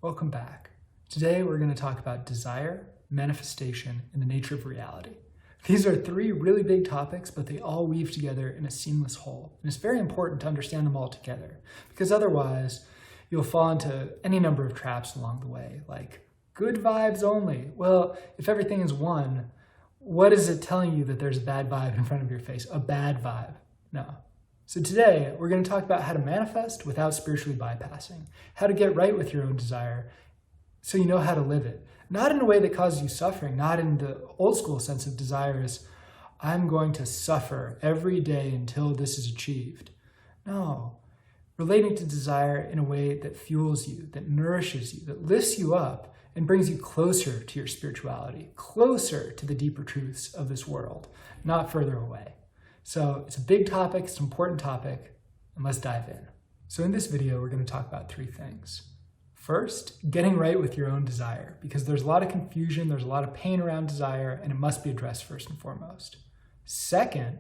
Welcome back. Today we're going to talk about desire, manifestation, and the nature of reality. These are three really big topics, but they all weave together in a seamless whole. And it's very important to understand them all together, because otherwise you'll fall into any number of traps along the way, like good vibes only. Well, if everything is one, what is it telling you that there's a bad vibe in front of your face? A bad vibe? No. So today, we're going to talk about how to manifest without spiritually bypassing, how to get right with your own desire so you know how to live it. Not in a way that causes you suffering, not in the old school sense of desire as, I'm going to suffer every day until this is achieved. No, relating to desire in a way that fuels you, that nourishes you, that lifts you up and brings you closer to your spirituality, closer to the deeper truths of this world, not further away. So it's a big topic, it's an important topic, and let's dive in. So in this video, we're going to talk about three things. First, getting right with your own desire, because there's a lot of confusion, there's a lot of pain around desire, and it must be addressed first and foremost. Second,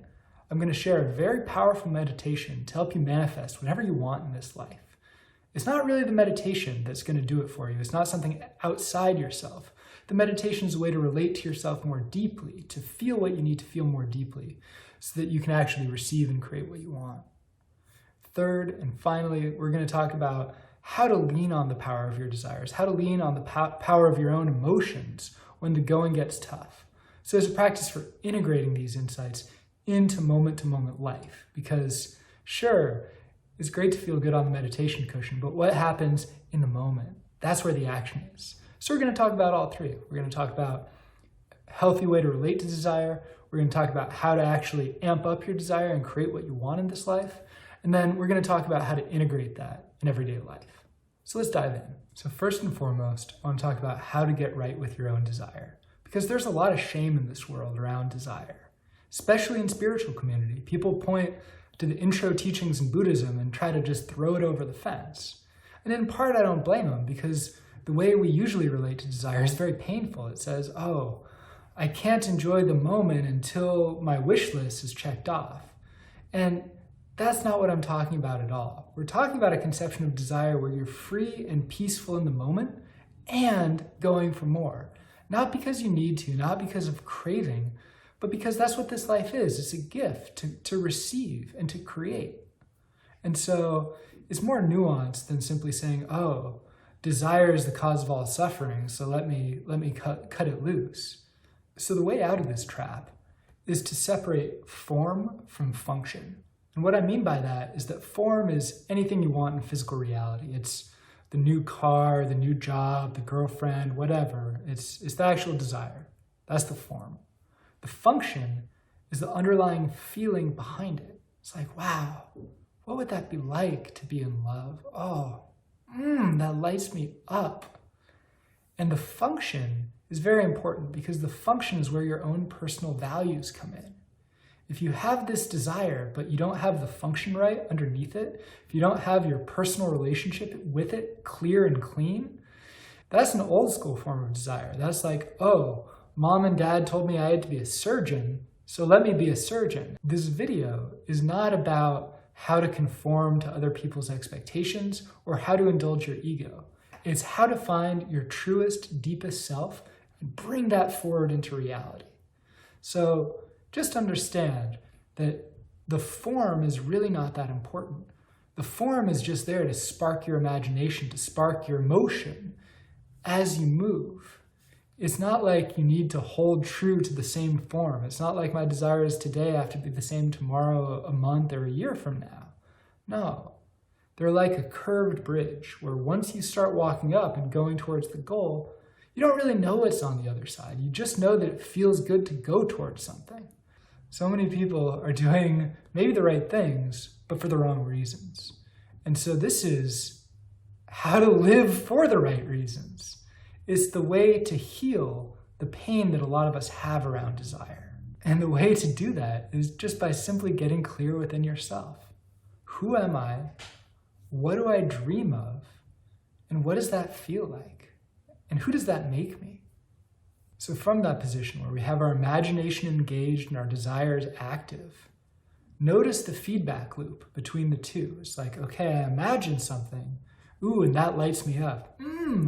I'm going to share a very powerful meditation to help you manifest whatever you want in this life. It's not really the meditation that's going to do it for you. It's not something outside yourself. The meditation is a way to relate to yourself more deeply, to feel what you need to feel more deeply, so that you can actually receive and create what you want. Third, and finally, we're going to talk about how to lean on the power of your desires, how to lean on the power of your own emotions when the going gets tough. So as a practice for integrating these insights into moment-to-moment life, because sure, it's great to feel good on the meditation cushion, but what happens in the moment? That's where the action is. So we're going to talk about all three. We're going to talk about a healthy way to relate to desire. We're going to talk about how to actually amp up your desire and create what you want in this life. And then we're going to talk about how to integrate that in everyday life. So let's dive in. So first and foremost, I want to talk about how to get right with your own desire. Because there's a lot of shame in this world around desire, especially in spiritual community. People point to the intro teachings in Buddhism and try to just throw it over the fence. And in part, I don't blame them, because the way we usually relate to desire is very painful. It says, oh, I can't enjoy the moment until my wish list is checked off. And that's not what I'm talking about at all. We're talking about a conception of desire where you're free and peaceful in the moment and going for more. Not because you need to, not because of craving, but because that's what this life is. It's a gift to receive and to create. And so it's more nuanced than simply saying, oh, desire is the cause of all suffering, so let me cut it loose. So the way out of this trap is to separate form from function. And what I mean by that is that form is anything you want in physical reality. It's the new car, the new job, the girlfriend, whatever. It's the actual desire. That's the form. The function is the underlying feeling behind it. It's like, wow, what would that be like to be in love? Oh, that lights me up. And the function is very important because the function is where your own personal values come in. If you have this desire, but you don't have the function right underneath it, if you don't have your personal relationship with it clear and clean, that's an old school form of desire. That's like, oh, mom and dad told me I had to be a surgeon, so let me be a surgeon. This video is not about how to conform to other people's expectations or how to indulge your ego. It's how to find your truest, deepest self and bring that forward into reality. So just understand that the form is really not that important. The form is just there to spark your imagination, to spark your emotion as you move. It's not like you need to hold true to the same form. It's not like my desires today have to be the same tomorrow, a month, or a year from now. No. They're like a curved bridge where once you start walking up and going towards the goal, you don't really know what's on the other side. You just know that it feels good to go towards something. So many people are doing maybe the right things, but for the wrong reasons. And so this is how to live for the right reasons. It's the way to heal the pain that a lot of us have around desire. And the way to do that is just by simply getting clear within yourself. Who am I? What do I dream of? And what does that feel like? And who does that make me? So from that position where we have our imagination engaged and our desires active, notice the feedback loop between the two. It's like, okay, I imagine something. Ooh, and that lights me up.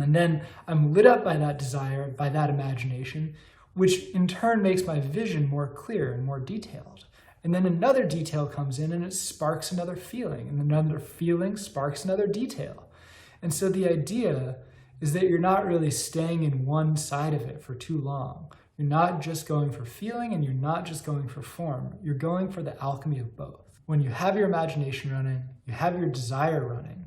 and then I'm lit up by that desire, by that imagination, which in turn makes my vision more clear and more detailed. And then another detail comes in and it sparks another feeling, and another feeling sparks another detail. And so the idea is that you're not really staying in one side of it for too long. You're not just going for feeling and you're not just going for form. You're going for the alchemy of both. When you have your imagination running, you have your desire running,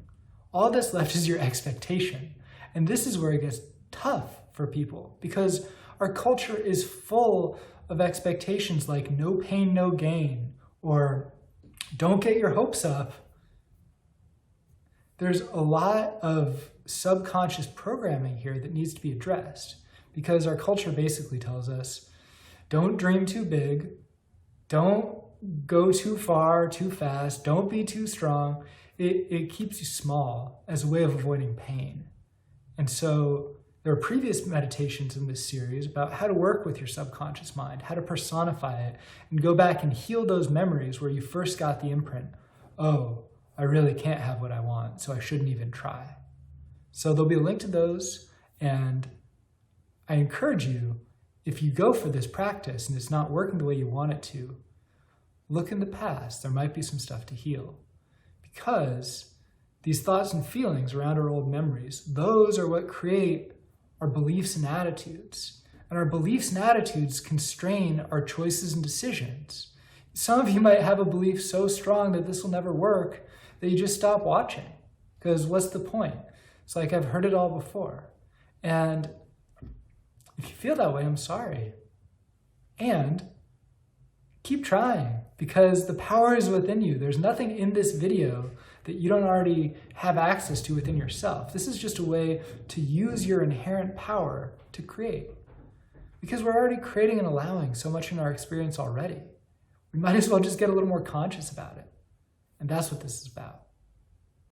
all that's left is your expectation. And this is where it gets tough for people, because our culture is full of expectations like no pain, no gain, or don't get your hopes up. There's a lot of subconscious programming here that needs to be addressed, because our culture basically tells us, don't dream too big, don't go too far, too fast, don't be too strong. It keeps you small as a way of avoiding pain. And so there are previous meditations in this series about how to work with your subconscious mind, how to personify it, and go back and heal those memories where you first got the imprint, oh, I really can't have what I want, so I shouldn't even try. So there'll be a link to those, and I encourage you, if you go for this practice and it's not working the way you want it to, look in the past. There might be some stuff to heal. Because these thoughts and feelings around our old memories, those are what create our beliefs and attitudes. And our beliefs and attitudes constrain our choices and decisions. Some of you might have a belief so strong that this will never work that you just stop watching. Because what's the point? It's like, I've heard it all before. And if you feel that way, I'm sorry. And keep trying, because the power is within you. There's nothing in this video that you don't already have access to within yourself. This is just a way to use your inherent power to create. Because we're already creating and allowing so much in our experience already. We might as well just get a little more conscious about it. And that's what this is about.